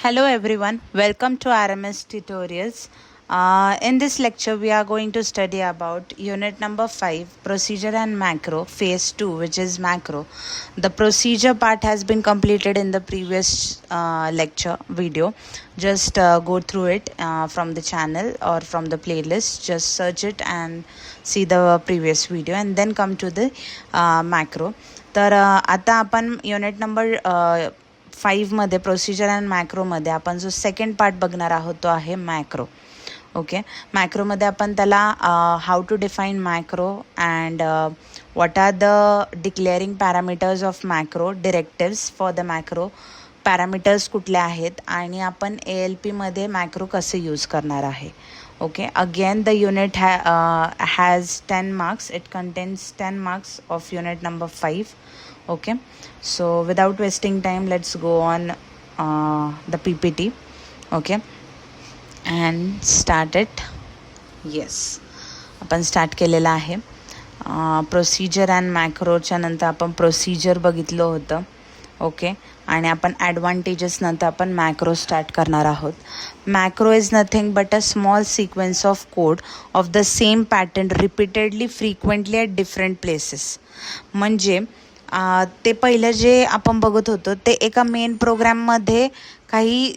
Hello everyone, welcome to RMS Tutorials. In this lecture we are going to study about unit number 5, procedure and macro, phase 2, which is macro. The procedure part has been completed in the previous lecture video. Just go through it from the channel or from the playlist. Just search it and see the previous video and then come to the macro. तर आता आपण unit number 5 मध्ये procedure and मॅक्रोमध्ये आपण जो second part बघणार आहोत तो आहे मॅक्रो. ओके, मॅक्रोमध्ये आपण त्याला how to define macro and what are the declaring parameters of macro, directives for the macro, parameters कुठले आहेत आणि आपण ALPमध्ये मॅक्रो कसे यूज करणार आहे. Okay, again the unit has 10 marks. It contains 10 marks of unit number 5. Okay, so without wasting time, let's go on the PPT. Okay, and start it. Yes, आपण start केलेला आहे. प्रोसिजर अँड मॅक्रोच्या नंतर आपण procedure बघितलं होतं. Okay, आणि आपण advantages नंतर आपण मॅक्रो स्टार्ट करणार आहोत. Macro is nothing but a small sequence of code of the same pattern repeatedly frequently at different places. म्हणजे ते पहिलं जे आपण बघत होतो ते एका मेन प्रोग्रॅममध्ये काही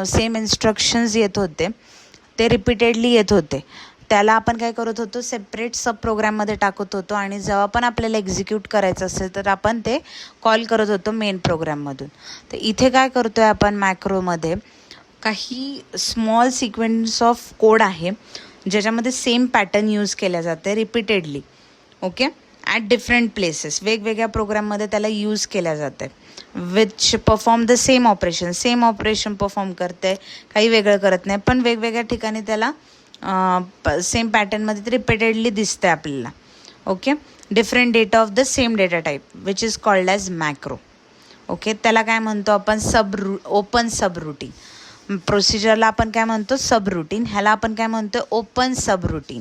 सेम इन्स्ट्रक्शन्स येत होते, ते रिपीटेडली येत होते. त्याला आपण काय करत होतो, सेपरेट सब प्रोग्राममध्ये टाकत होतो आणि जेव्हा पण आपल्याला एक्झिक्यूट करायचं असेल तर आपण ते कॉल करत होतो मेन प्रोग्राममधून. तर इथे काय करतो आहे आपण मॅक्रोमध्ये, काही स्मॉल सिक्वेन्स ऑफ कोड आहे ज्याच्यामध्ये सेम पॅटर्न यूज केल्या जाते repeatedly. Okay, at different places, वेगवेगळ्या प्रोग्राममध्ये त्याला यूज केल्या जाते. Which perform the same operation perform करते, काही वेगळं करत नाही, पण वेगवेगळ्या ठिकाणी त्याला सेम पॅटर्नमध्ये ते रिपीटेडली दिसते आपल्याला. Okay, different data of the same data type which is called as macro. Okay, त्याला काय म्हणतो आपण, ओपन सब रुटीन. प्रोसिजरला आपण काय म्हणतो, सब रुटीन. ह्याला आपण काय म्हणतो, ओपन सब रुटीन.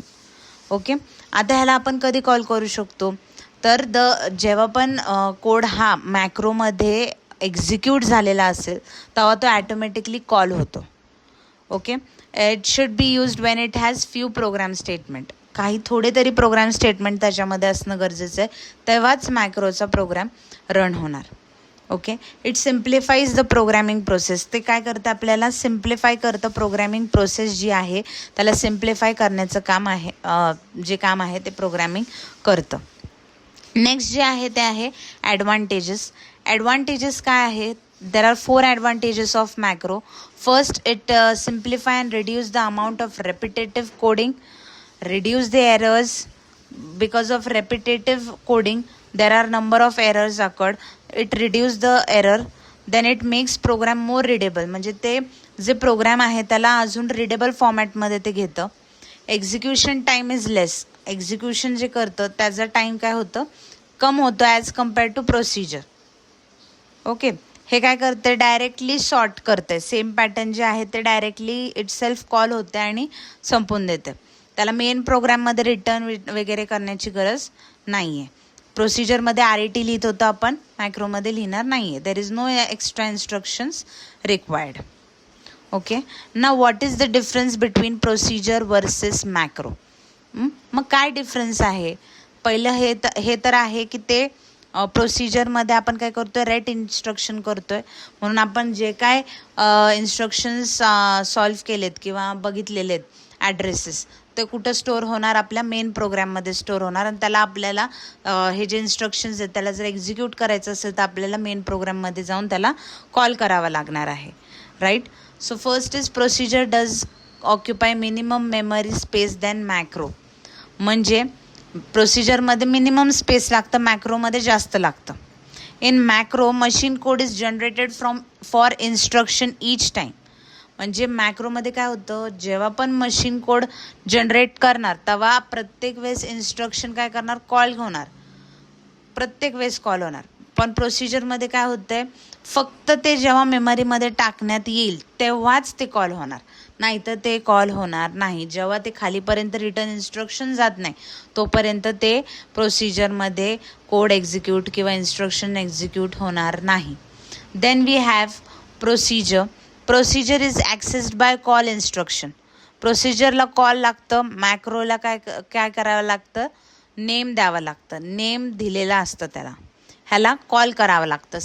ओके, आता ह्याला आपण कधी कॉल करू शकतो, तर जेव्हा पण कोड हा मॅक्रोमध्ये एक्झिक्यूट झालेला असेल तेव्हा तो ॲटोमॅटिकली कॉल होतो. Okay, it should be used Wien it has few program statement. काही थोडे तरी प्रोग्राम स्टेटमेंट त्याच्यामध्ये असणं गरजेचं आहे, तेव्हाच मॅक्रोचा प्रोग्राम रन होणार. Okay, it simplifies the programming process. ते काय करतं, आपल्याला सिम्प्लिफाय करतं. प्रोग्रॅमिंग प्रोसेस जी आहे त्याला सिम्प्लिफाय करण्याचं काम आहे, जे काम आहे ते प्रोग्रॅमिंग करतं. नेक्स्ट जे आहे ते आहे ॲडव्हान्टेजेस. ॲडव्हान्टेजेस काय आहेत, there are 4 advantages of macro. First, it simplify and reduce the amount of repetitive coding, reduce the errors. Because of repetitive coding there are number of errors occurred. It reduce the error. Then it makes program more readable. म्हणजे ते जे programme आहे त्याला अजून readable फॉर्मॅटमध्ये ते घेतं. Execution time is less. Execution जे करतं त्याचा टाईम काय होतं, कम होतं as compared to procedure. Okay, हे काय करते, डायरेक्टली सॉर्ट करते. सेम पॅटर्न जे आहे ते डायरेक्टली इटसेल्फ कॉल होते आणि संपून देते. त्याला मेन प्रोग्राममध्ये रिटर्न वगैरे करण्याची गरज नाही आहे. प्रोसिजरमध्ये RET लिहित होतं आपण, मॅक्रोमध्ये लिहिणार नाही आहे. There is no extra instructions required. Okay, now what is the difference between procedure versus macro. मग काय डिफरन्स आहे, पहिलं हे तर आहे की ते प्रोसिजरमध्ये आपण काय करतो आहे, रेट इन्स्ट्रक्शन करतो आहे. म्हणून आपण जे काय इन्स्ट्रक्शन्स सॉल्व केलेत किंवा बघितलेले आहेत ॲड्रेसेस, ते कुठं स्टोअर होणार, आपल्या मेन प्रोग्राममध्ये स्टोअर होणार. आणि त्याला आपल्याला हे जे इन्स्ट्रक्शन्स आहेत त्याला जर एक्झिक्यूट करायचं असेल तर आपल्याला मेन प्रोग्राममध्ये जाऊन त्याला कॉल करावा लागणार आहे. Right. So first is procedure does occupy minimum memory space than macro. म्हणजे प्रोसिजरमध्ये मिनिमम स्पेस लागतं, मॅक्रोमध्ये जास्त लागतं. In macro machine code is generated for instruction each time. म्हणजे मॅक्रोमध्ये काय होतं, जेव्हा पण मशीन कोड जनरेट करणार तेव्हा प्रत्येक वेळेस इन्स्ट्रक्शन काय करणार, कॉल होणार, प्रत्येक वेळेस कॉल होणार. पण प्रोसिजरमध्ये काय होतं आहे, फक्त ते जेव्हा मेमरीमध्ये टाकण्यात येईल तेव्हाच ते कॉल होणार, नाहीतर ते कॉल होणार नाही. जेव्हा ते खालीपर्यंत रिटर्न इन्स्ट्रक्शन जात नाही तोपर्यंत ते प्रोसिजरमध्ये कोड एक्झिक्यूट किंवा इन्स्ट्रक्शन एक्झिक्यूट होणार नाही. Then we have procedure. Procedure is accessed by call instruction. प्रोसिजरला कॉल लागतं, मॅक्रोला काय काय करावं लागतं, नेम द्यावं लागतं. नेम दिलेलं असतं त्याला, ह्याला कॉल करावं लागतं,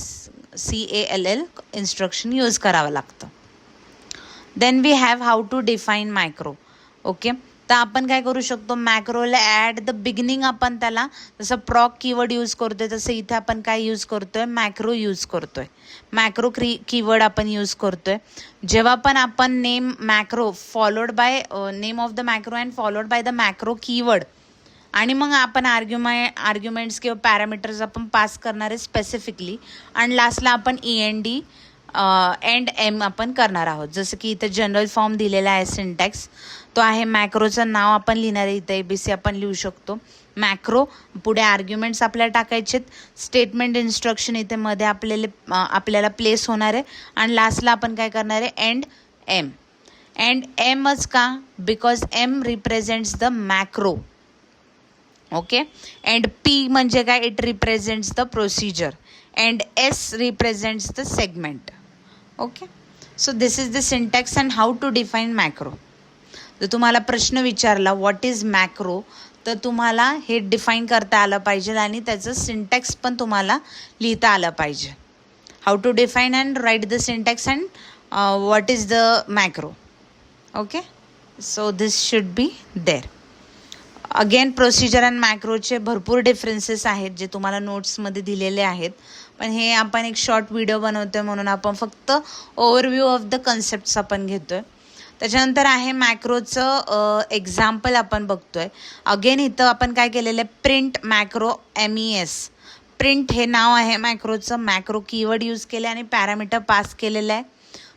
CALL इन्स्ट्रक्शन यूज करावं लागतं. Then we have how to define macro. Okay, तर आपण काय करू शकतो, मॅक्रोला ॲट द बिगिनिंग आपण त्याला जसं प्रॉक कीवर्ड यूज करतोय तसं इथे आपण काय यूज करतोय, मॅक्रो यूज करतोय. मॅक्रो कीवर्ड आपण यूज करतोय. जेव्हा पण आपण name macro followed by name of the macro and followed by the macro keyword, आणि मग आपण आर्ग्युमेंट्स किंवा पॅरामीटर्स आपण पास करणार आहे स्पेसिफिकली, आणि लास्टला आपण END एंड M आपण करणार आहोत. जसं की इथं जनरल फॉर्म दिलेला आहे सिंटॅक्स, तो आहे मॅक्रोचं नाव आपण लिहिणार आहे, इथं ABC आपण लिहू शकतो मॅक्रो. पुढे आर्ग्युमेंट्स आपल्याला टाकायचेत, स्टेटमेंट इन्स्ट्रक्शन इथे मध्ये आपल्याला प्लेस होणार आहे, आणि लास्टला आपण काय करणार आहे, एंड M. एंड Mच का, because M represents the macro. Okay, and P म्हणजे काय, it represents the procedure, and S represents the segment. Okay, so this is the syntax and how to define macro. जर तुम्हाला प्रश्न विचारला what is macro, तर तुम्हाला हे define करता आलं पाहिजे आणि त्याचं सिंटॅक्स पण तुम्हाला लिहिता आलं पाहिजे. How to define and write the syntax and what is the macro. Okay, so this should be there. Again procedure and मॅक्रोचे भरपूर डिफरन्सेस आहेत जे तुम्हाला नोट्समध्ये दिलेले आहेत, पण हे आपण एक शॉर्ट व्हिडिओ बनवतोय म्हणून आपण फक्त ओव्हरव्ह्यू ऑफ द कन्सेप्ट्स आपण घेतोय. त्याच्यानंतर आहे मॅक्रोचं एक्झाम्पल आपण बघतोय. अगेन इथं आपण काय केलेलं आहे, प्रिंट मॅक्रो MES. प्रिंट हे नाव आहे मॅक्रोचं, मॅक्रो कीवर्ड यूज केले आणि पॅरामीटर पास केलेलं आहे.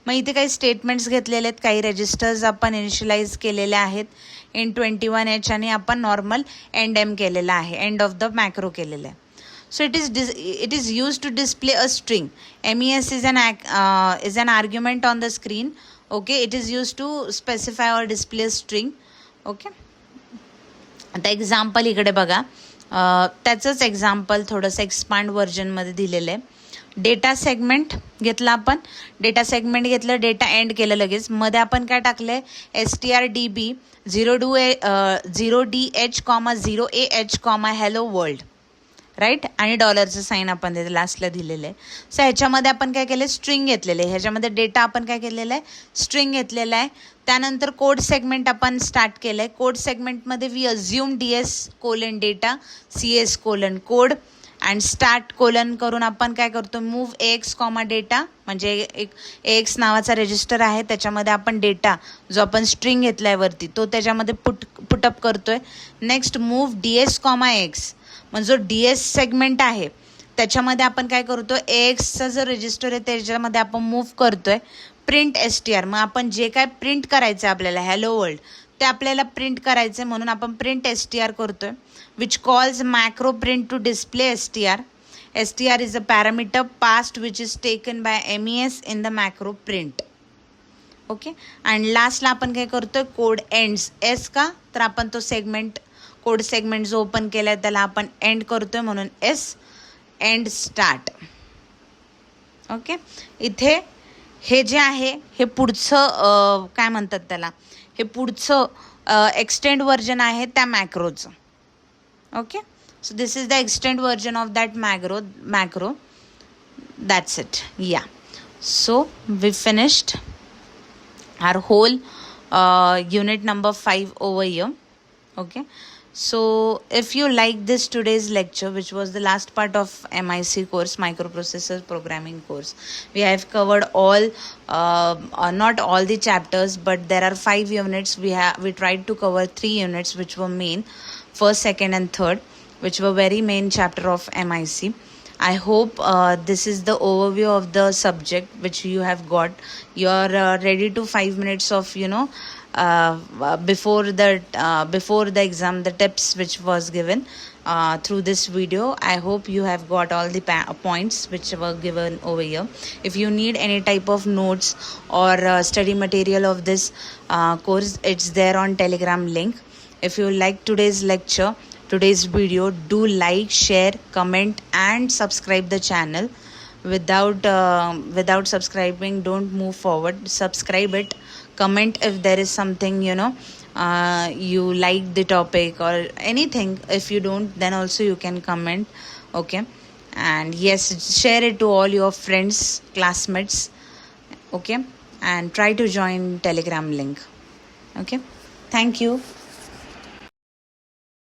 मग इथे काही स्टेटमेंट्स घेतलेले आहेत, काही रजिस्टर्स आपण इनिशियलाइज केलेले आहेत इन 21H, आणि आपण नॉर्मल एंड M केलेला आहे, एंड ऑफ द मॅक्रो केलेलं आहे. So it is used to display a string. MES is an argument on the screen. Okay, it is used to specify or display a string. Okay, आता example इकडे बघा, त्याचंच example थोडंसं expand व्हर्जनमध्ये दिलेलं आहे. डेटा सेगमेंट घेतला आपण, डेटा सेगमेंट घेतलं, डेटा एंड केलं लगेच. मध्ये आपण काय टाकलं आहे, STRDB 0DH, 0AH, hello world, right, आणि डॉलरचं साईन आपण तिथे लास्टला दिलेलं आहे. सो ह्याच्यामध्ये आपण काय केलं, स्ट्रिंग घेतलेलं आहे. ह्याच्यामध्ये डेटा आपण काय केलेलं आहे, स्ट्रिंग घेतलेला आहे. त्यानंतर कोड सेगमेंट आपण स्टार्ट केलं आहे. कोड सेगमेंटमध्ये we assume DS: data, CS: code, and start colon करून आपण काय करतो, मूव्ह AX, डेटा, म्हणजे एक AX नावाचा रजिस्टर आहे, त्याच्यामध्ये आपण डेटा जो आपण स्ट्रिंग घेतला आहे वरती तो त्याच्यामध्ये पुटअप करतोय. नेक्स्ट मूव्ह DS, X, म्हणजे जो DS सेगमेंट आहे त्याच्यामध्ये आपण काय करतो, AXचा जो रजिस्टर आहे त्याच्यामध्ये आपण मूव्ह करतोय. प्रिंट STR, मग आपण जे काय प्रिंट करायचं आहे आपल्याला, हॅलो वर्ल्ड, ते आपल्याला प्रिंट करायचं आहे म्हणून आपण प्रिंट STR करतोय, which calls macro print to display STR. STR is a parameter passed which is taken by MES in the macro print. Okay, and लास्टला आपण काय करतोय, कोड एंड्स. S का, तर आपण तो सेगमेंट, कोड सेगमेंट जो ओपन केला आहे त्याला आपण एंड करतोय म्हणून S, एंड स्टार्ट. ओके, इथे हे जे आहे हे पुढचं काय म्हणतात त्याला, हे पुढचं एक्सटेंड व्हर्जन आहे त्या मॅक्रोचं. Okay, so this is the extend version of that macro. That's it. Yeah, so we finished our whole unit number 5 over here. Okay, so if you like this today's lecture, which was the last part of MIC course, microprocessor programming course, we have covered all not all the chapters, but there are 5 units. We tried to cover 3 units which were main, first, second and third, which were very main chapter of MIC. I hope this is the overview of the subject which you have got. You are ready to 5 minutes of before the exam, the tips which was given through this video. I hope you have got all the points which were given over here. If you need any type of notes or study material of this course, it's there on Telegram link. If you like today's lecture, today's video, do like, share, comment and subscribe the channel. without subscribing, don't move forward. Subscribe it, comment if there is something, you like the topic or anything. If you don't, then also you can comment. Okay, and yes, share it to all your friends, classmates. Okay, and try to join Telegram link. Okay, thank you.